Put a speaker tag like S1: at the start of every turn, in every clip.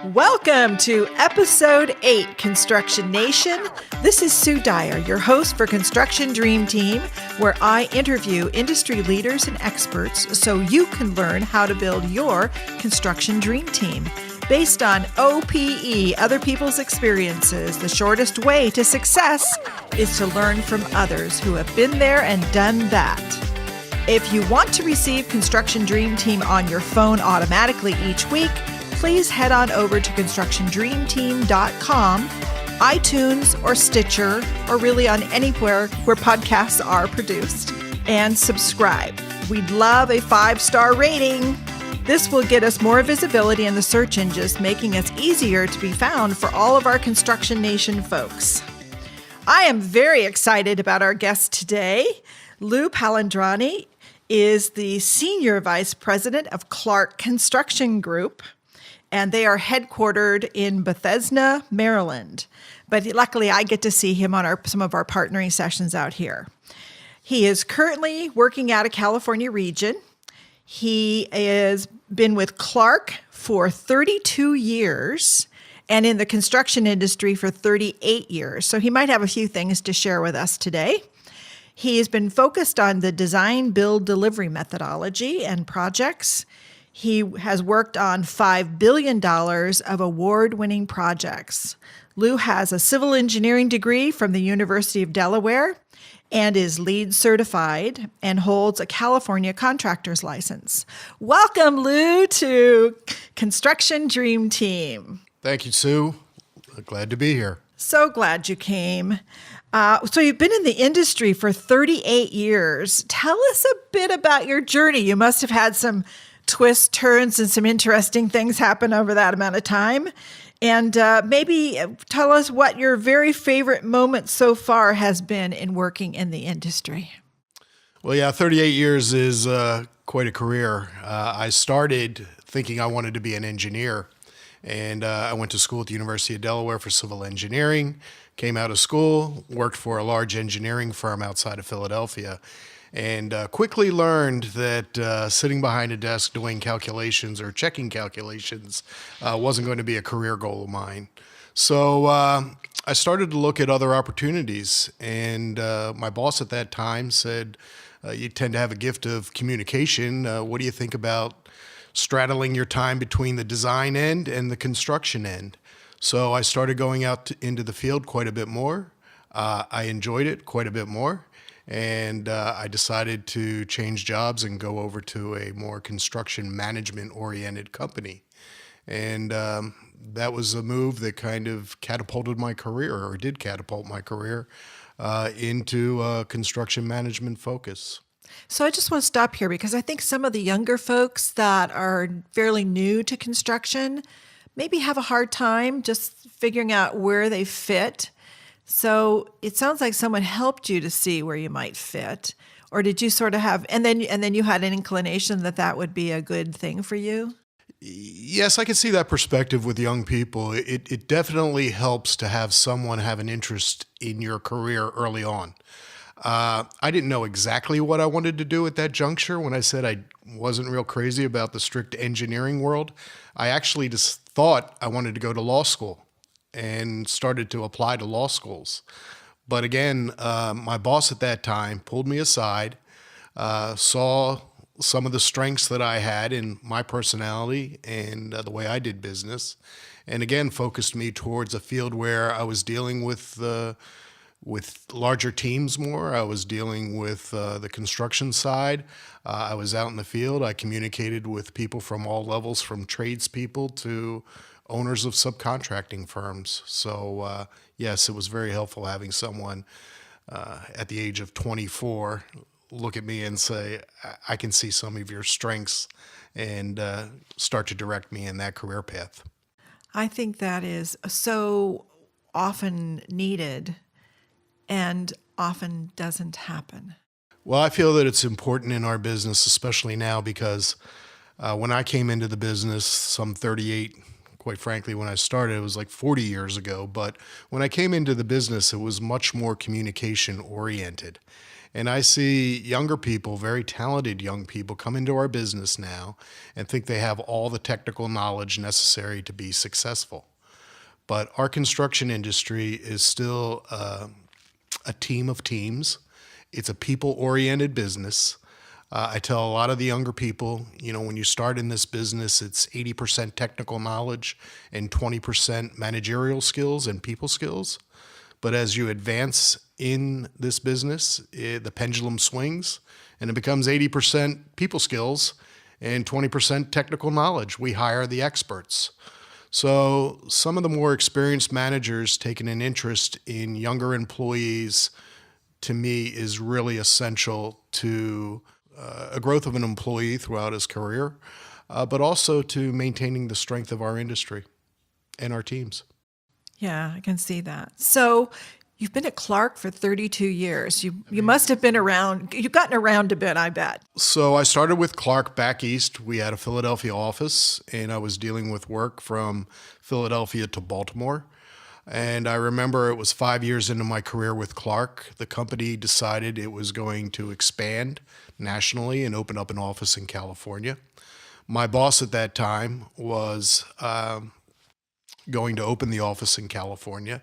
S1: Welcome to Episode 8, Construction Nation. This is Sue Dyer, your host for Construction Dream Team, where I interview industry leaders and experts so you can learn how to build your construction dream team. Based on OPE, other people's experiences, the shortest way to success is to learn from others who have been there and done that. If you want to receive Construction Dream Team on your phone automatically each week, please head on over to constructiondreamteam.com, iTunes or Stitcher, or really on anywhere where podcasts are produced, and subscribe. We'd love a 5-star rating. This will get us more visibility in the search engines, making us easier to be found for all of our Construction Nation folks. I am very excited about our guest today. Lou Palandrani is the Senior Vice President of Clark Construction Group, and they are headquartered in Bethesda, Maryland. But luckily, I get to see him on some of our partnering sessions out here. He is currently working out of California region. He has been with Clark for 32 years and in the construction industry for 38 years. So he might have a few things to share with us today. He has been focused on the design, build, delivery methodology and projects. He has worked on $5 billion of award-winning projects. Lou has a civil engineering degree from the University of Delaware and is LEED certified and holds a California contractor's license. Welcome, Lou, to Construction Dream Team.
S2: Thank you, Sue. Glad to be here.
S1: So glad you came. So you've been in the industry for 38 years. Tell us a bit about your journey. You must have had some twists, turns, and some interesting things happen over that amount of time. And maybe tell us what your very favorite moment so far has been in working in the industry.
S2: Well, yeah, 38 years is quite a career. I started thinking I wanted to be an engineer, and I went to school at the University of Delaware for civil engineering, came out of school, worked for a large engineering firm outside of Philadelphia, and quickly learned that sitting behind a desk doing calculations or checking calculations wasn't going to be a career goal of mine. So I started to look at other opportunities, and my boss at that time said, you tend to have a gift of communication. What do you think about straddling your time between the design end and the construction end? So I started going out into the field quite a bit more. I enjoyed it quite a bit more. And I decided to change jobs and go over to a more construction management-oriented company. And that was a move that kind of catapulted my career, or did catapult my career, into a construction management focus.
S1: So I just want to stop here because I think some of the younger folks that are fairly new to construction maybe have a hard time just figuring out where they fit. So it sounds like someone helped you to see where you might fit, or did you sort of have, and then you had an inclination that that would be a good thing for you?
S2: Yes, I can see that perspective with young people. It definitely helps to have someone have an interest in your career early on. I didn't know exactly what I wanted to do at that juncture. When I said I wasn't real crazy about the strict engineering world, I actually just thought I wanted to go to law school and started to apply to law schools. But again, my boss at that time pulled me aside, saw some of the strengths that I had in my personality and the way I did business, and again focused me towards a field where I was dealing with larger teams more. I was dealing with the construction side. I was out in the field. I communicated with people from all levels, from tradespeople to owners of subcontracting firms. So yes, it was very helpful having someone at the age of 24 look at me and say, I can see some of your strengths, and start to direct me in that career path.
S1: I think that is so often needed and often doesn't happen.
S2: Well, I feel that it's important in our business, especially now, because when I came into the business some 38, quite frankly, when I started, it was like 40 years ago. But when I came into the business, it was much more communication oriented. And I see younger people, very talented young people, come into our business now and think they have all the technical knowledge necessary to be successful. But our construction industry is still a team of teams. It's a people-oriented business. I tell a lot of the younger people, when you start in this business, it's 80% technical knowledge and 20% managerial skills and people skills. But as you advance in this business, the pendulum swings and it becomes 80% people skills and 20% technical knowledge. We hire the experts. So some of the more experienced managers taking an interest in younger employees, to me, is really essential to a growth of an employee throughout his career, but also to maintaining the strength of our industry and our teams.
S1: Yeah, I can see that. So you've been at Clark for 32 years. You must have been around. You've gotten around a bit, I bet.
S2: So I started with Clark back east. We had a Philadelphia office, and I was dealing with work from Philadelphia to Baltimore. And I remember it was 5 years into my career with Clark. The company decided it was going to expand nationally and open up an office in California. My boss at that time was going to open the office in California.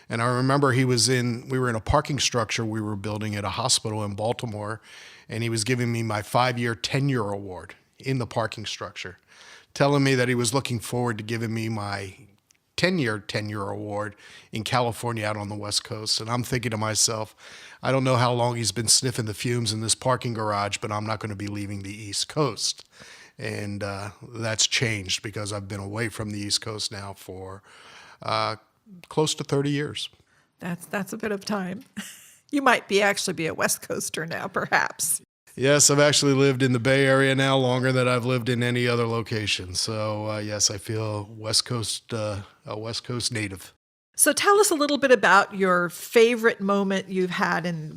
S2: And I remember we were in a parking structure we were building at a hospital in Baltimore, and he was giving me my 5-year tenure award in the parking structure, telling me that he was looking forward to giving me my 10-year tenure award in California out on the West Coast. And I'm thinking to myself, I don't know how long he's been sniffing the fumes in this parking garage, but I'm not going to be leaving the East Coast. And that's changed because I've been away from the East Coast now for close to 30 years.
S1: That's a bit of time. You might actually be a West Coaster now, perhaps.
S2: Yes, I've actually lived in the Bay Area now longer than I've lived in any other location. So yes, I feel a West Coast native.
S1: So tell us a little bit about your favorite moment you've had in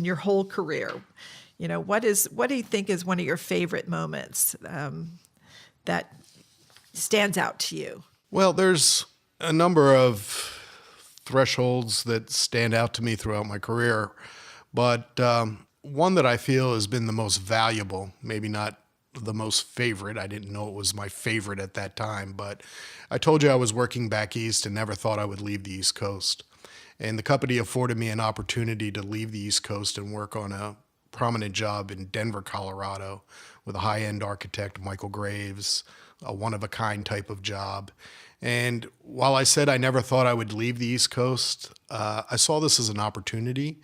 S1: your whole career. What do you think is one of your favorite moments that stands out to you?
S2: Well, there's a number of thresholds that stand out to me throughout my career, but one that I feel has been the most valuable, maybe not the most favorite. I didn't know it was my favorite at that time, but I told you I was working back east and never thought I would leave the East Coast. And the company afforded me an opportunity to leave the East Coast and work on a prominent job in Denver, Colorado, with a high-end architect, Michael Graves, a one-of-a-kind type of job. And while I said I never thought I would leave the East Coast, I saw this as an opportunity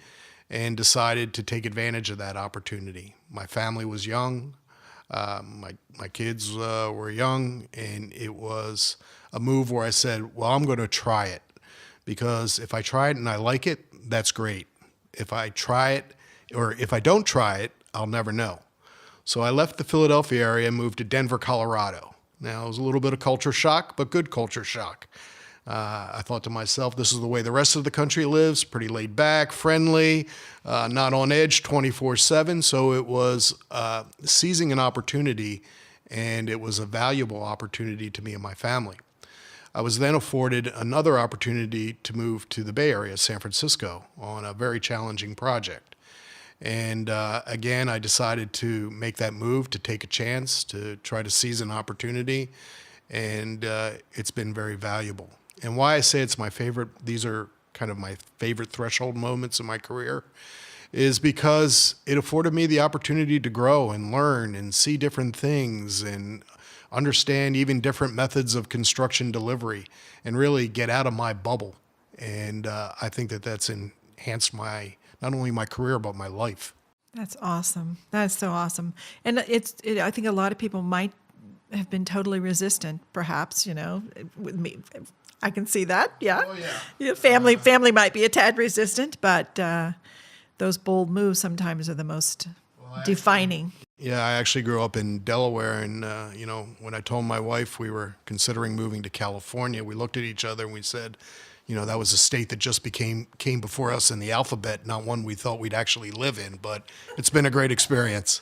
S2: and decided to take advantage of that opportunity. My family was young, my kids were young, and it was a move where I said, well, I'm going to try it, because if I try it and I like it, that's great. If I try it, or if I don't try it, I'll never know. So I left the Philadelphia area and moved to Denver, Colorado. Now, it was a little bit of culture shock, but good culture shock. I thought to myself, this is the way the rest of the country lives, pretty laid back, friendly, not on edge 24/7. So it was seizing an opportunity, and it was a valuable opportunity to me and my family. I was then afforded another opportunity to move to the Bay Area, San Francisco, on a very challenging project. And again, I decided to make that move, to take a chance, to try to seize an opportunity, and it's been very valuable. And why I say it's my favorite, these are kind of my favorite threshold moments in my career, is because it afforded me the opportunity to grow and learn and see different things and understand even different methods of construction delivery and really get out of my bubble. And I think that that's enhanced not only my career, but my life.
S1: That's awesome. That's so awesome. And I think a lot of people might have been totally resistant, perhaps, with me. I can see that. Yeah.
S2: Oh, yeah.
S1: Yeah, family might be a tad resistant, but those bold moves sometimes are the most defining.
S2: Yeah, I actually grew up in Delaware, and when I told my wife we were considering moving to California, we looked at each other and we said, that was a state that just came before us in the alphabet, not one we thought we'd actually live in, but it's been a great experience.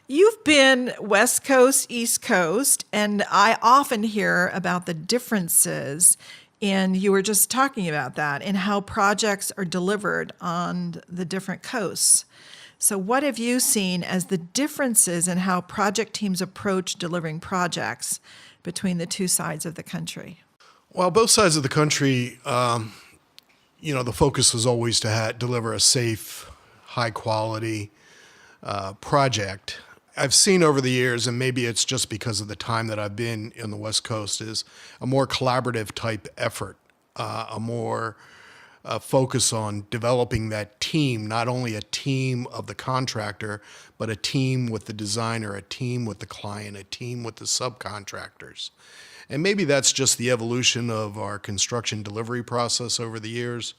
S1: You've been West Coast, East Coast, and I often hear about the differences, and you were just talking about that, and how projects are delivered on the different coasts. So what have you seen as the differences in how project teams approach delivering projects between the two sides of the country?
S2: Well, both sides of the country, the focus was always to deliver a safe, high quality project. I've seen over the years, and maybe it's just because of the time that I've been in the West Coast, is a more collaborative type effort, a more focus on developing that team, not only a team of the contractor, but a team with the designer, a team with the client, a team with the subcontractors. And maybe that's just the evolution of our construction delivery process over the years.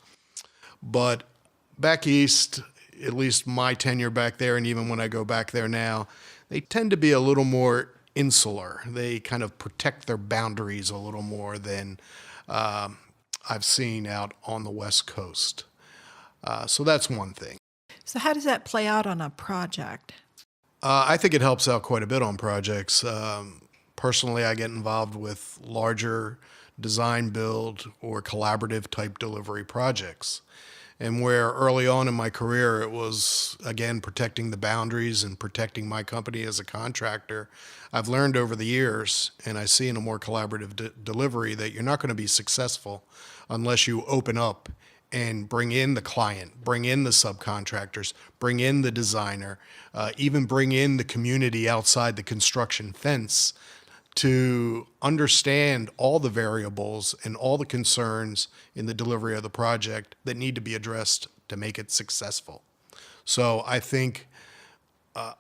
S2: But back east, at least my tenure back there, and even when I go back there now, they tend to be a little more insular. They kind of protect their boundaries a little more than I've seen out on the West Coast. So that's one thing.
S1: So how does that play out on a project?
S2: I think it helps out quite a bit on projects. Personally, I get involved with larger design build or collaborative type delivery projects. And where early on in my career, it was, again, protecting the boundaries and protecting my company as a contractor, I've learned over the years, and I see in a more collaborative delivery, that you're not going to be successful unless you open up and bring in the client, bring in the subcontractors, bring in the designer, even bring in the community outside the construction fence to understand all the variables and all the concerns in the delivery of the project that need to be addressed to make it successful. So I think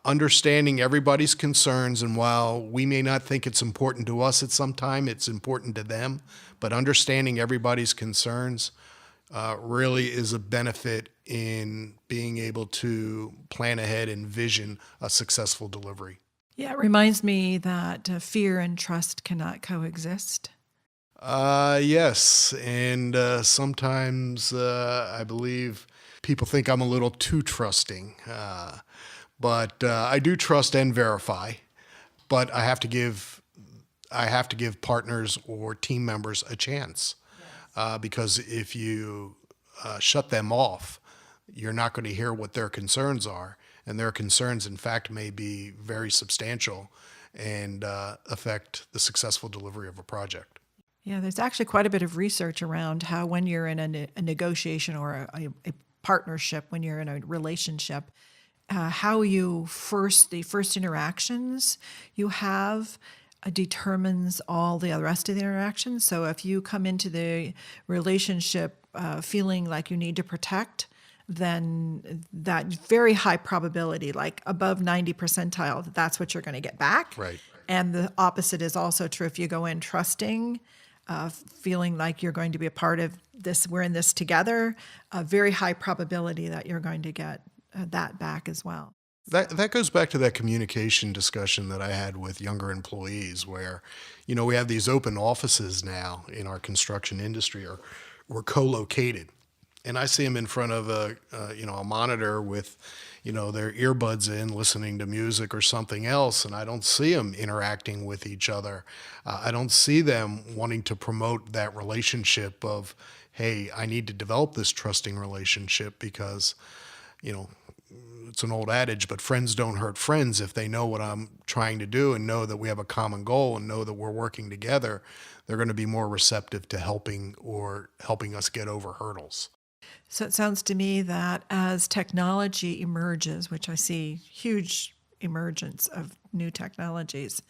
S2: understanding everybody's concerns, and while we may not think it's important to us at some time, it's important to them, but understanding everybody's concerns really is a benefit in being able to plan ahead and vision a successful delivery.
S1: Yeah, it reminds me that fear and trust cannot coexist.
S2: Yes, and sometimes I believe people think I'm a little too trusting, but I do trust and verify. But I have to give partners or team members a chance, because if you shut them off, you're not going to hear what their concerns are. And their concerns, in fact, may be very substantial and affect the successful delivery of a project.
S1: Yeah, there's actually quite a bit of research around how when you're in a negotiation or a partnership, when you're in a relationship, how the first interactions you have determines all the rest of the interactions. So if you come into the relationship feeling like you need to protect, then that very high probability, like above 90 percentile, that's what you're going to get back.
S2: Right.
S1: And the opposite is also true. If you go in trusting, feeling like you're going to be a part of this, we're in this together, a very high probability that you're going to get that back as well.
S2: That goes back to that communication discussion that I had with younger employees, where, we have these open offices now in our construction industry, or we're co-located. And I see them in front of a monitor with, their earbuds in, listening to music or something else, and I don't see them interacting with each other. I don't see them wanting to promote that relationship of, hey, I need to develop this trusting relationship because, it's an old adage, but friends don't hurt friends. If they know what I'm trying to do and know that we have a common goal and know that we're working together, they're going to be more receptive to helping us get over hurdles.
S1: So it sounds to me that as technology emerges, which I see huge emergence of new technologies,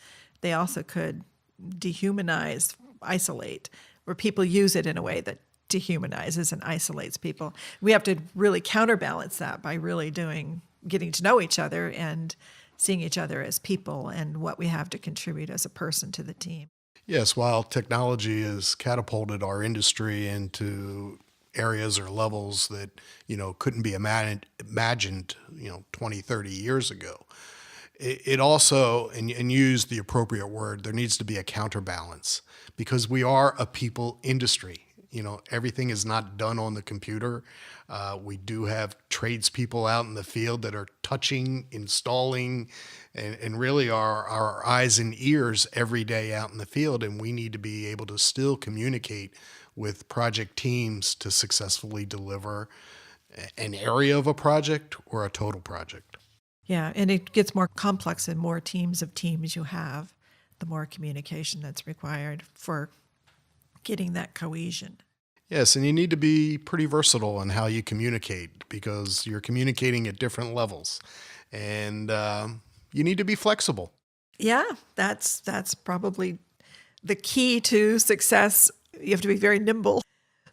S1: they also could dehumanize, isolate, where people use it in a way that dehumanizes and isolates people. We have to really counterbalance that by really getting to know each other and seeing each other as people and what we have to contribute as a person to the team.
S2: Yes, while technology has catapulted our industry into areas or levels that, couldn't be imagined, 20, 30 years ago. It also, and use the appropriate word, there needs to be a counterbalance, because we are a people industry. Everything is not done on the computer. We do have tradespeople out in the field that are touching, installing, and really are our eyes and ears every day out in the field. And we need to be able to still communicate with project teams to successfully deliver an area of a project or a total project.
S1: Yeah, and it gets more complex and more teams of teams you have, the more communication that's required for getting that cohesion.
S2: Yes, and you need to be pretty versatile in how you communicate because you're communicating at different levels, and you need to be flexible.
S1: Yeah, that's probably the key to success. You have to be very nimble.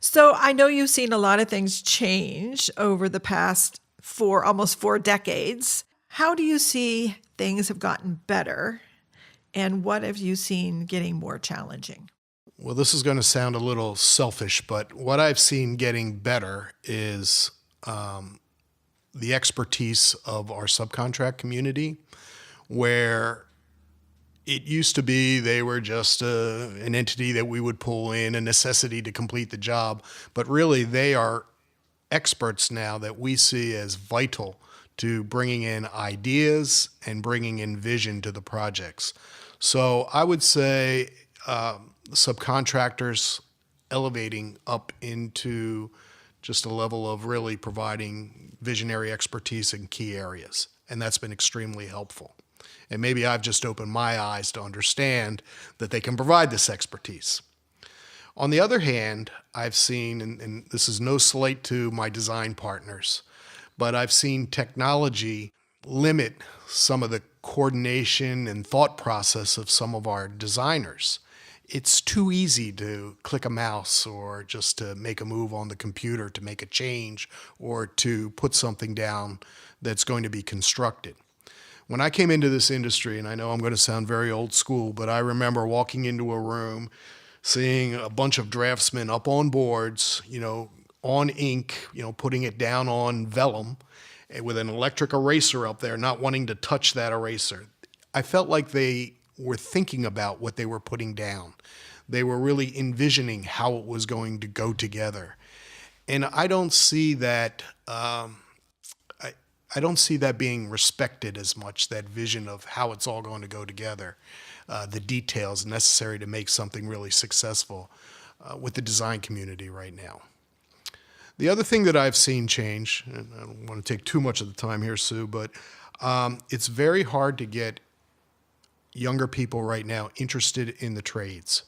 S1: So I know you've seen a lot of things change over the past almost 4 decades. How do you see things have gotten better, and what have you seen getting more challenging?
S2: Well, this is going to sound a little selfish, but what I've seen getting better is the expertise of our subcontract community, where it used to be they were just an entity that we would pull in, a necessity to complete the job, but really they are experts now that we see as vital to bringing in ideas and bringing in vision to the projects. So I would say subcontractors elevating up into just a level of really providing visionary expertise in key areas. And that's been extremely helpful. And maybe I've just opened my eyes to understand that they can provide this expertise. On the other hand, I've seen, and this is no slight to my design partners, but I've seen technology limit some of the coordination and thought process of some of our designers. It's too easy to click a mouse or just to make a move on the computer to make a change or to put something down that's going to be constructed. When I came into this industry, and I know I'm going to sound very old school, but I remember walking into a room, seeing a bunch of draftsmen up on boards, on ink, putting it down on vellum with an electric eraser up there, not wanting to touch that eraser. I felt like they were thinking about what they were putting down. They were really envisioning how it was going to go together. And I don't see that I don't see that being respected as much, that vision of how it's all going to go together, the details necessary to make something really successful with the design community right now. The other thing that I've seen change, and I don't want to take too much of the time here, Sue, but it's very hard to get younger people right now interested in the trades.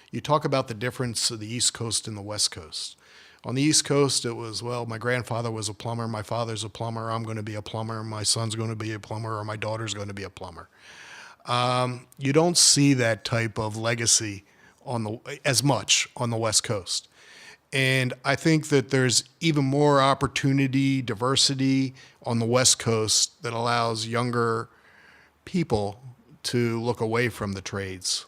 S2: You talk about the difference of the East Coast and the West Coast. On the East Coast, it was, well, my grandfather was a plumber, my father's a plumber, I'm going to be a plumber, my son's going to be a plumber, or my daughter's going to be a plumber. You don't see that type of legacy as much on the West Coast. And I think that there's even more opportunity, diversity on the West Coast that allows younger people to look away from the trades.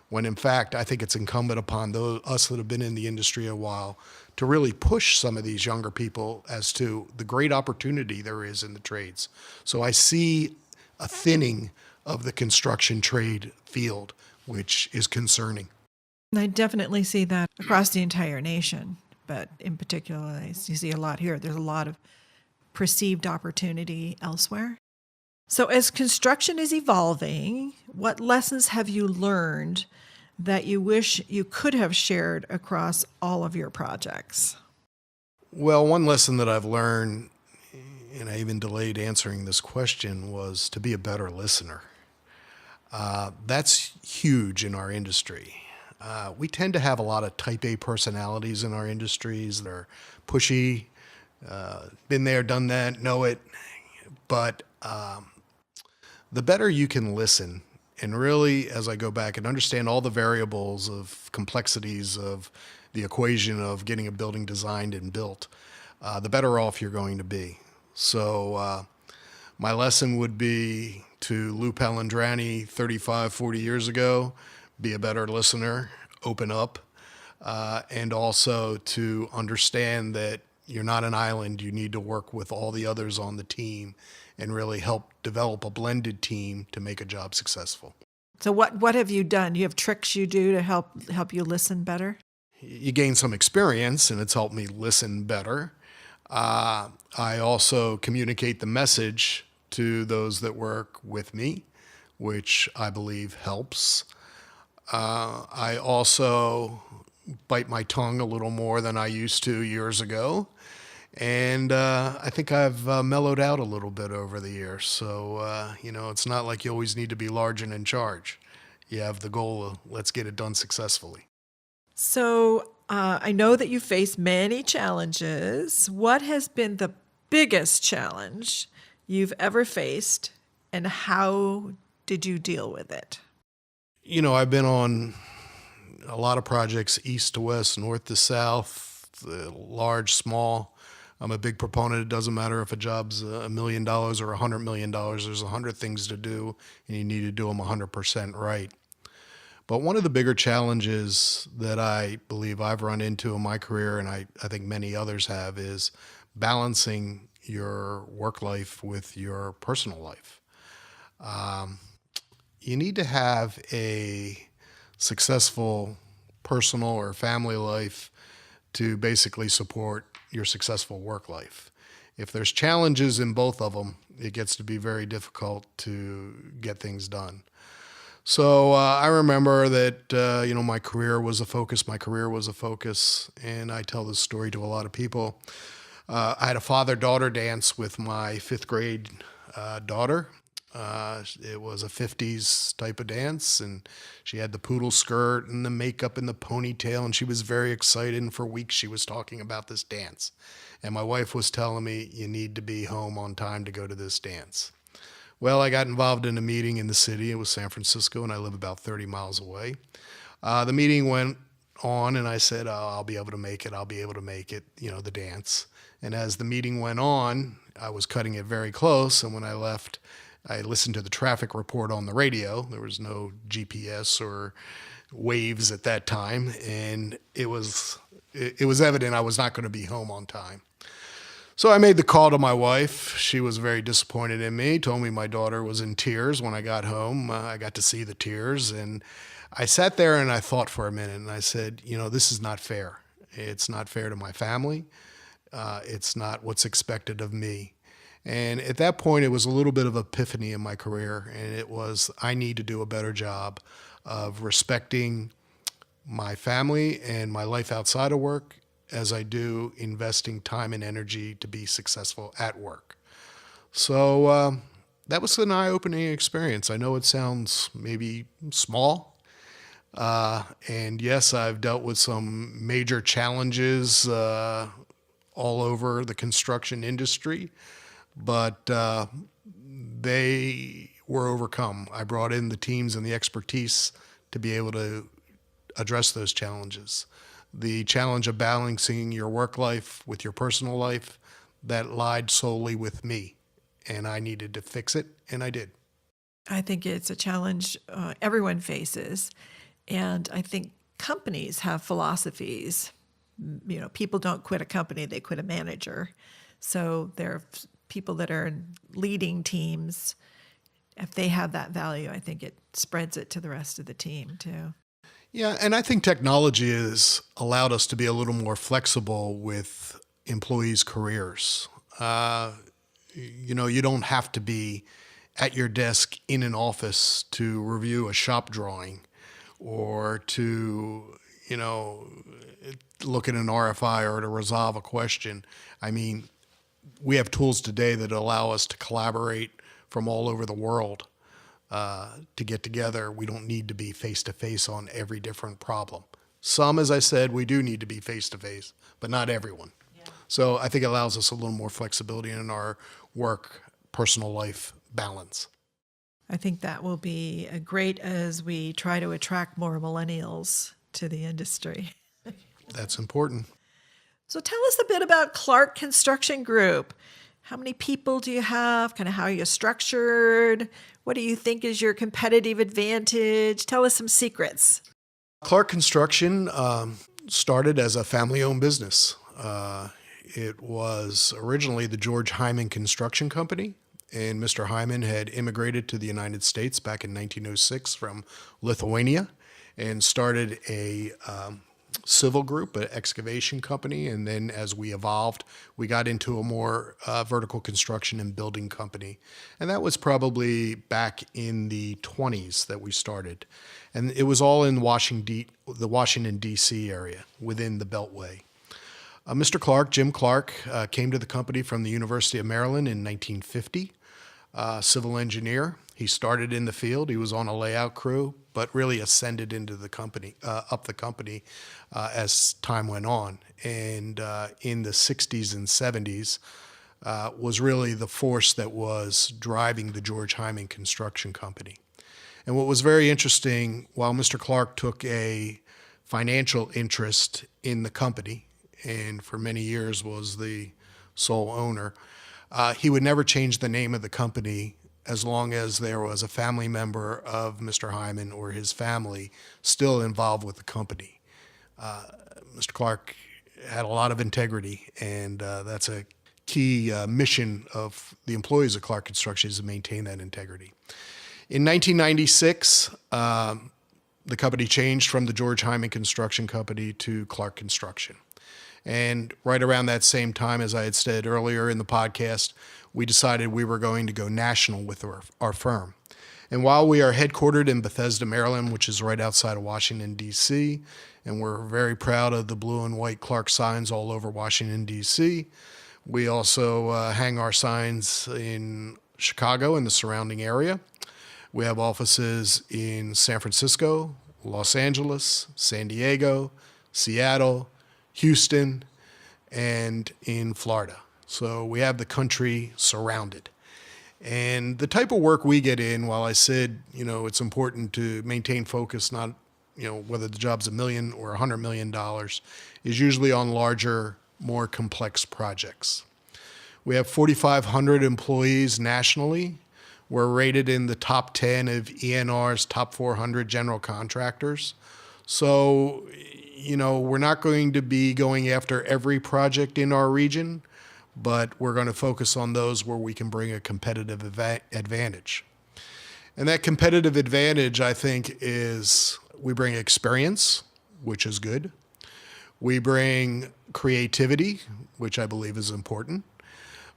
S2: When in fact, I think it's incumbent upon us that have been in the industry a while to really push some of these younger people as to the great opportunity there is in the trades. So I see a thinning of the construction trade field, which is concerning.
S1: I definitely see that across the entire nation, but in particular, you see a lot here. There's a lot of perceived opportunity elsewhere. So as construction is evolving, what lessons have you learned that you wish you could have shared across all of your projects?
S2: Well, one lesson that I've learned, and I even delayed answering this question, was to be a better listener. That's huge in our industry. We tend to have a lot of type A personalities in our industries that are pushy, been there, done that, know it. But the better you can listen, and really, as I go back and understand all the variables of complexities of the equation of getting a building designed and built, the better off you're going to be. So my lesson would be to Lou Palandrani 35, 40 years ago, be a better listener, open up, and also to understand that you're not an island. You need to work with all the others on the team and really help develop a blended team to make a job successful.
S1: So what have you done? Do you have tricks you do to help you listen better?
S2: You gain some experience, and it's helped me listen better. I also communicate the message to those that work with me, which I believe helps. I also bite my tongue a little more than I used to years ago. And I think I've mellowed out a little bit over the years. So, it's not like you always need to be large and in charge. You have the goal of let's get it done successfully.
S1: So I know that you face many challenges. What has been the biggest challenge you've ever faced, and how did you deal with it?
S2: I've been on a lot of projects, east to west, north to south, large, small. I'm a big proponent. It doesn't matter if a job's $1 million or $100 million. There's 100 things to do, and you need to do them 100% right. But one of the bigger challenges that I believe I've run into in my career, and I think many others have, is balancing your work life with your personal life. You need to have a successful personal or family life to basically support your successful work life. If there's challenges in both of them, it gets to be very difficult to get things done. So I remember that, my career was a focus. My career was a focus, and I tell this story to a lot of people. I had a father-daughter dance with my fifth grade daughter. It was a 50s type of dance, and she had the poodle skirt and the makeup and the ponytail, and she was very excited, and for weeks she was talking about this dance. And my wife was telling me, you need to be home on time to go to this dance. Well, I got involved in a meeting in the city. It was San Francisco, and I live about 30 miles away. The meeting went on, and I said, I'll be able to make it. I'll be able to make it, the dance. And as the meeting went on, I was cutting it very close, and when I left, I listened to the traffic report on the radio. There was no GPS or waves at that time, and it was evident I was not going to be home on time. So I made the call to my wife. She was very disappointed in me, told me my daughter was in tears when I got home. I got to see the tears, and I sat there and I thought for a minute, and I said, this is not fair. It's not fair to my family. It's not what's expected of me. And at that point, it was a little bit of epiphany in my career, and it was I need to do a better job of respecting my family and my life outside of work as I do investing time and energy to be successful at work. So that was an eye-opening experience. I know it sounds maybe small, and yes, I've dealt with some major challenges all over the construction industry, but they were overcome. I brought in the teams and the expertise to be able to address those challenges. The challenge of balancing your work life with your personal life, that lied solely with me, and I needed to fix it, and I did.
S1: I think it's a challenge everyone faces, and I think companies have philosophies. People don't quit a company, they quit a manager. So there are people that are in leading teams. If they have that value, I think it spreads it to the rest of the team too.
S2: Yeah, and I think technology has allowed us to be a little more flexible with employees' careers. You don't have to be at your desk in an office to review a shop drawing or to, look at an RFI or to resolve a question. I mean, we have tools today that allow us to collaborate from all over the world. To get together. We don't need to be face-to-face on every different problem. Some, as I said, we do need to be face-to-face, but not everyone. Yeah. So I think it allows us a little more flexibility in our work-personal life balance.
S1: I think that will be great as we try to attract more millennials to the industry.
S2: That's important.
S1: So tell us a bit about Clark Construction Group. How many people do you have? Kind of how are you structured? What do you think is your competitive advantage? Tell us some secrets.
S2: Clark Construction started as a family-owned business. It was originally the George Hyman Construction Company, and Mr. Hyman had immigrated to the United States back in 1906 from Lithuania and started a civil group, an excavation company, and then as we evolved, we got into a more vertical construction and building company. And that was probably back in the 20s that we started. And it was all in the Washington, D.C. area within the Beltway. Mr. Clark, Jim Clark, came to the company from the University of Maryland in 1950, civil engineer. He started in the field. He was on a layout crew, but really ascended into the company, up the company as time went on. And in the 60s and 70s, was really the force that was driving the George Hyman Construction Company. And what was very interesting, while Mr. Clark took a financial interest in the company, and for many years was the sole owner, he would never change the name of the company as long as there was a family member of Mr. Hyman or his family still involved with the company. Mr. Clark had a lot of integrity, and that's a key mission of the employees of Clark Construction, is to maintain that integrity. In 1996, the company changed from the George Hyman Construction Company to Clark Construction. And right around that same time, as I had said earlier in the podcast, we decided we were going to go national with our firm. And while we are headquartered in Bethesda, Maryland, which is right outside of Washington, D.C., and we're very proud of the blue and white Clark signs all over Washington, D.C., we also hang our signs in Chicago and the surrounding area. We have offices in San Francisco, Los Angeles, San Diego, Seattle, Houston, and in Florida. So we have the country surrounded. And the type of work we get in, while I said, it's important to maintain focus, not, whether the job's $1 million or $100 million, is usually on larger, more complex projects. We have 4,500 employees nationally. We're rated in the top 10 of ENR's top 400 general contractors. So, we're not going to be going after every project in our region, but we're going to focus on those where we can bring a competitive advantage. And that competitive advantage, I think, is we bring experience, which is good. We bring creativity, which I believe is important.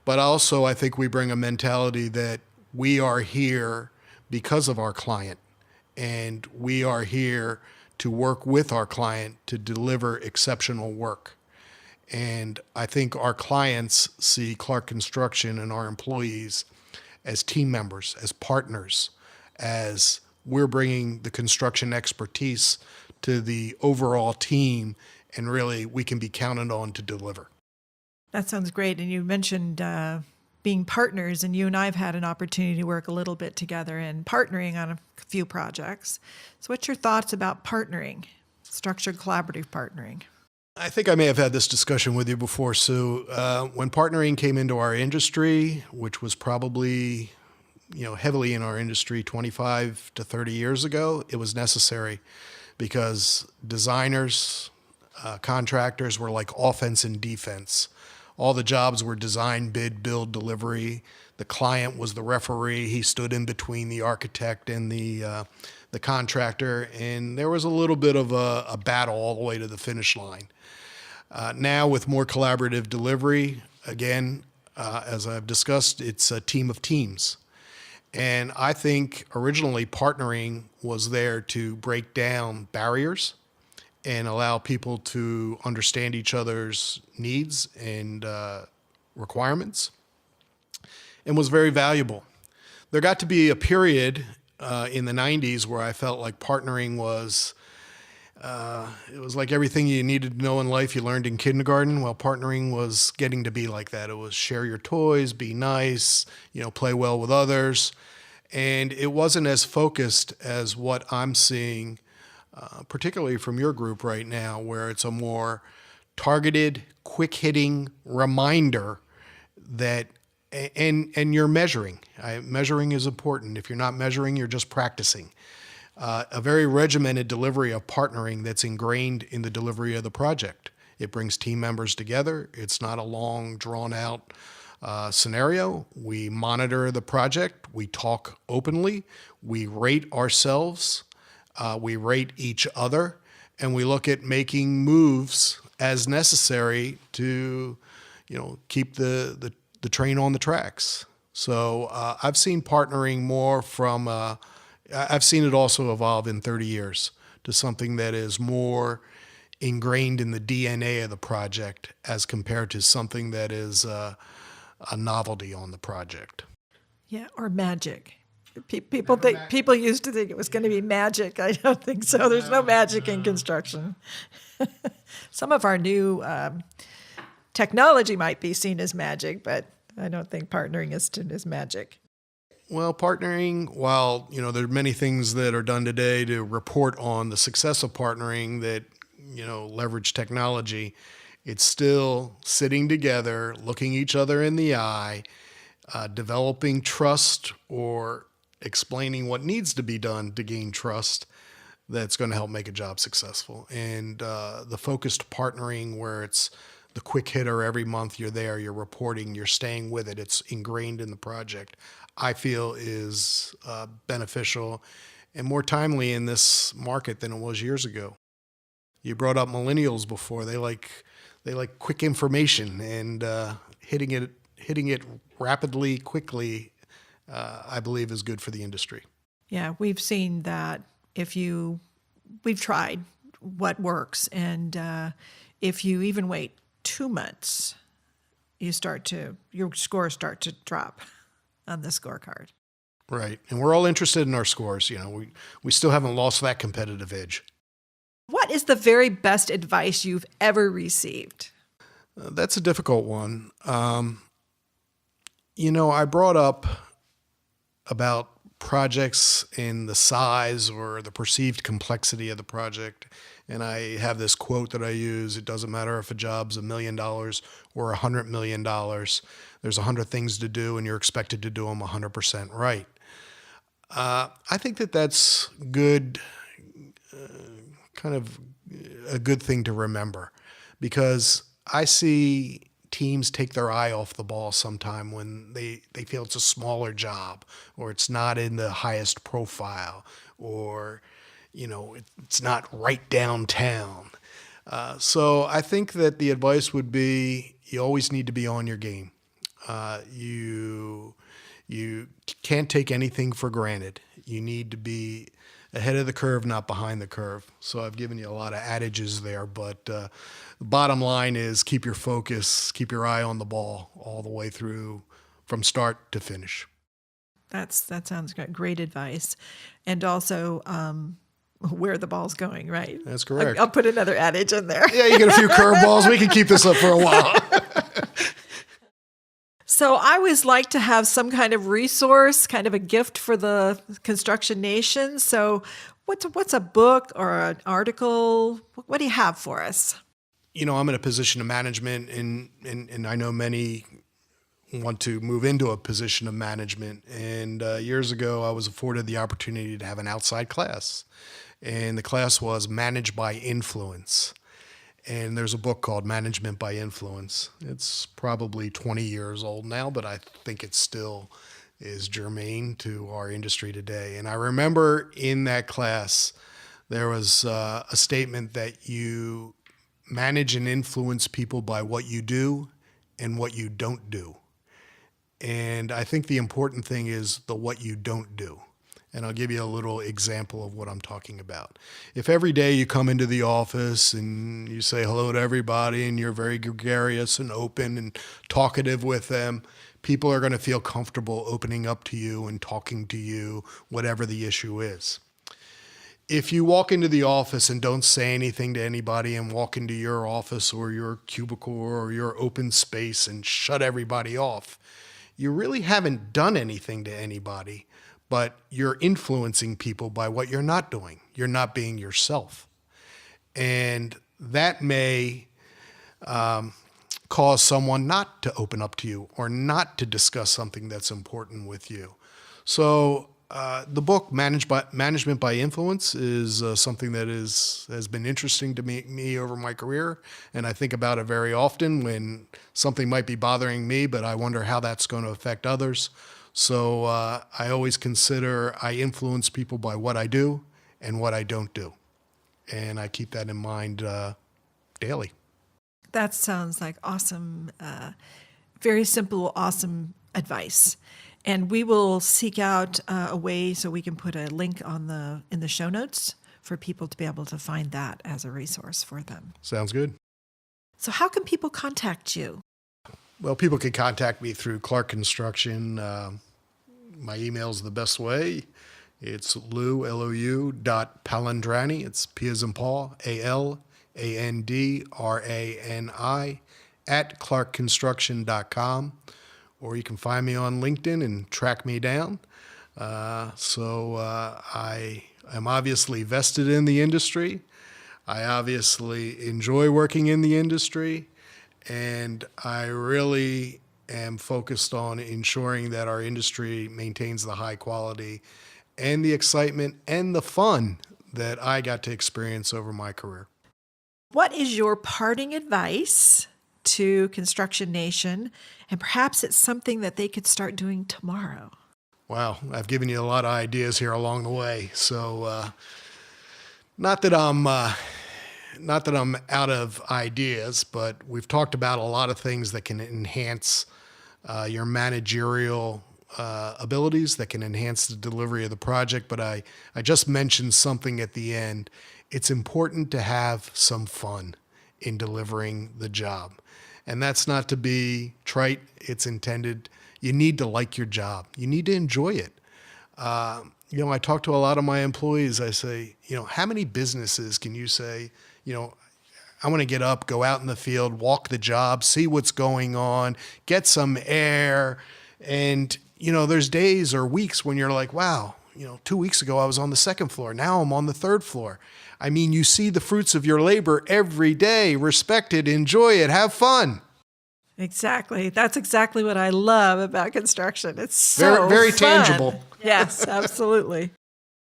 S2: But also, I think we bring a mentality that we are here because of our client, and we are here to work with our client to deliver exceptional work. And I think our clients see Clark Construction and our employees as team members, as partners, as we're bringing the construction expertise to the overall team, and really we can be counted on to deliver.
S1: That sounds great. And you mentioned being partners, and you and I have had an opportunity to work a little bit together and partnering on a few projects. So what's your thoughts about partnering, structured collaborative partnering?
S2: I think I may have had this discussion with you before, Sue. When partnering came into our industry, which was probably heavily in our industry 25 to 30 years ago, it was necessary because designers, contractors were like offense and defense. All the jobs were design, bid, build, delivery. The client was the referee. He stood in between the architect and the contractor, and there was a little bit of a battle all the way to the finish line. Now, with more collaborative delivery, again, as I've discussed, it's a team of teams. And I think originally partnering was there to break down barriers and allow people to understand each other's needs and requirements, and was very valuable. There got to be a period in the 90s where I felt like partnering was, it was like everything you needed to know in life you learned in kindergarten. Well, partnering was getting to be like that. It was share your toys, be nice, play well with others. And it wasn't as focused as what I'm seeing, particularly from your group right now, where it's a more targeted, quick-hitting reminder that, and you're measuring. Measuring is important. If you're not measuring, you're just practicing. A very regimented delivery of partnering that's ingrained in the delivery of the project. It brings team members together. It's not a long, drawn-out scenario. We monitor the project. We talk openly. We rate ourselves. We rate each other. And we look at making moves as necessary to, keep the train on the tracks. So I've seen partnering more from, I've seen it also evolve in 30 years to something that is more ingrained in the DNA of the project as compared to something that is a novelty on the project.
S1: Yeah, or magic. People used to think it was going to be magic. I don't think so. There's no magic in construction. Some of our new technology might be seen as magic, but I don't think partnering is magic.
S2: Well, partnering, while there are many things that are done today to report on the success of partnering that leverage technology, it's still sitting together, looking each other in the eye, developing trust or explaining what needs to be done to gain trust that's going to help make a job successful. And the focused partnering where it's the quick hitter every month, you're there, you're reporting, you're staying with it, it's ingrained in the project, I feel is beneficial and more timely in this market than it was years ago. You brought up millennials before. They like quick information, and hitting it rapidly, quickly, I believe is good for the industry.
S1: Yeah, we've seen that we've tried what works, and if you even wait 2 months, your scores start to drop on the scorecard.
S2: Right, and we're all interested in our scores. We still haven't lost that competitive edge.
S1: What is the very best advice you've ever received?
S2: That's a difficult one. I brought up about projects and the size or the perceived complexity of the project. And I have this quote that I use: it doesn't matter if a job's $1 million or $100 million. There's 100 things to do, and you're expected to do them 100% right. I think that's good, kind of a good thing to remember, because I see teams take their eye off the ball sometime when they feel it's a smaller job, or it's not in the highest profile, or it's not right downtown. So I think that the advice would be you always need to be on your game. You can't take anything for granted. You need to be ahead of the curve, not behind the curve. So I've given you a lot of adages there, but the bottom line is keep your focus, keep your eye on the ball all the way through from start to finish.
S1: That sounds great. Great advice. And also where the ball's going, right?
S2: That's correct.
S1: I'll put another adage in there.
S2: Yeah, you get a few curveballs. We can keep this up for a while.
S1: So I always like to have some kind of resource, kind of a gift for the construction nation. So what's a book or an article? What do you have for us?
S2: I'm in a position of management, and I know many want to move into a position of management. And years ago, I was afforded the opportunity to have an outside class. And the class was Manage by Influence. And there's a book called Management by Influence. It's probably 20 years old now, but I think it still is germane to our industry today. And I remember in that class, there was a statement that you manage and influence people by what you do and what you don't do. And I think the important thing is the what you don't do. And I'll give you a little example of what I'm talking about. If every day you come into the office and you say hello to everybody and you're very gregarious and open and talkative with them, people are going to feel comfortable opening up to you and talking to you, whatever the issue is. If you walk into the office and don't say anything to anybody and walk into your office or your cubicle or your open space and shut everybody off, you really haven't done anything to anybody. But you're influencing people by what you're not doing. You're not being yourself. And that may cause someone not to open up to you or not to discuss something that's important with you. So the book Management by Influence is something that has been interesting to me over my career. And I think about it very often when something might be bothering me, but I wonder how that's going to affect others. So I always consider I influence people by what I do and what I don't do. And I keep that in mind daily.
S1: That sounds like awesome, very simple, awesome advice. And we will seek out a way so we can put a link in the show notes for people to be able to find that as a resource for them.
S2: Sounds good.
S1: So how can people contact you?
S2: Well, people can contact me through Clark Construction. My email is the best way. It's lou.palandrani. It's P as in Paul, ALANDRANI @clarkconstruction.com. Or you can find me on LinkedIn and track me down. I am obviously vested in the industry. I obviously enjoy working in the industry. And I really am focused on ensuring that our industry maintains the high quality and the excitement and the fun that I got to experience over my career.
S1: What is your parting advice to Construction Nation? And perhaps it's something that they could start doing tomorrow.
S2: Wow, I've given you a lot of ideas here along the way. So not that I'm out of ideas, but we've talked about a lot of things that can enhance your managerial abilities, that can enhance the delivery of the project. But I just mentioned something at the end. It's important to have some fun in delivering the job. And that's not to be trite. It's intended. You need to like your job. You need to enjoy it. I talk to a lot of my employees. I say, how many businesses can you say, I want to get up, go out in the field, walk the job, see what's going on, get some air. And, there's days or weeks when you're like, wow, 2 weeks ago I was on the second floor. Now I'm on the third floor. I mean, you see the fruits of your labor every day. Respect it, enjoy it, have fun.
S1: Exactly. That's exactly what I love about construction. It's so
S2: very
S1: fun.
S2: Tangible.
S1: Yes, absolutely.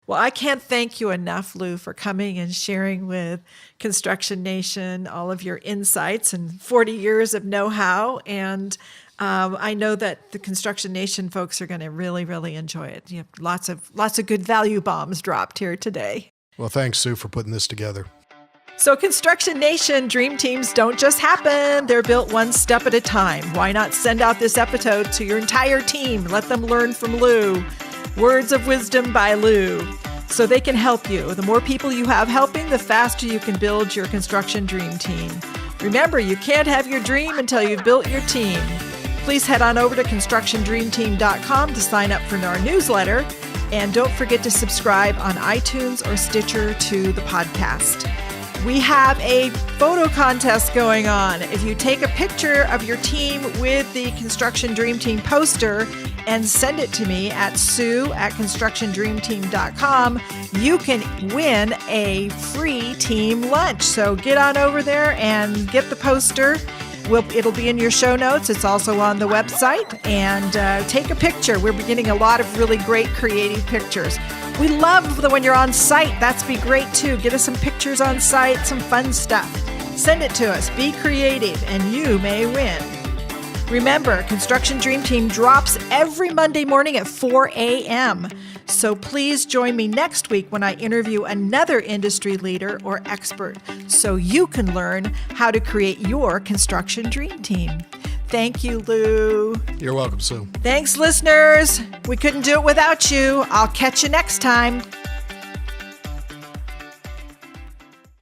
S1: Well, I can't thank you enough, Lou, for coming and sharing with Construction Nation all of your insights and 40 years of know-how. And I know that the Construction Nation folks are going to really, really enjoy it. You have lots of good value bombs dropped here today.
S2: Well, thanks, Sue, for putting this together.
S1: So Construction Nation, dream teams don't just happen. They're built one step at a time. Why not send out this episode to your entire team? Let them learn from Lou. Words of wisdom by Lou, so they can help you. The more people you have helping, the faster you can build your construction dream team. Remember, you can't have your dream until you've built your team. Please head on over to constructiondreamteam.com to sign up for our newsletter. And don't forget to subscribe on iTunes or Stitcher to the podcast. We have a photo contest going on. If you take a picture of your team with the Construction Dream Team poster and send it to me at sue@constructiondreamteam.com, you can win a free team lunch. So get on over there and get the poster. It'll be in your show notes. It's also on the website. And take a picture. We're getting a lot of really great creative pictures. We love when you're on site. That's be great too. Get us some pictures on site, some fun stuff. Send it to us. Be creative and you may win. Remember, Construction Dream Team drops every Monday morning at 4 a.m. So please join me next week when I interview another industry leader or expert so you can learn how to create your construction dream team. Thank you, Lou.
S2: You're welcome, Sue.
S1: Thanks, listeners. We couldn't do it without you. I'll catch you next time.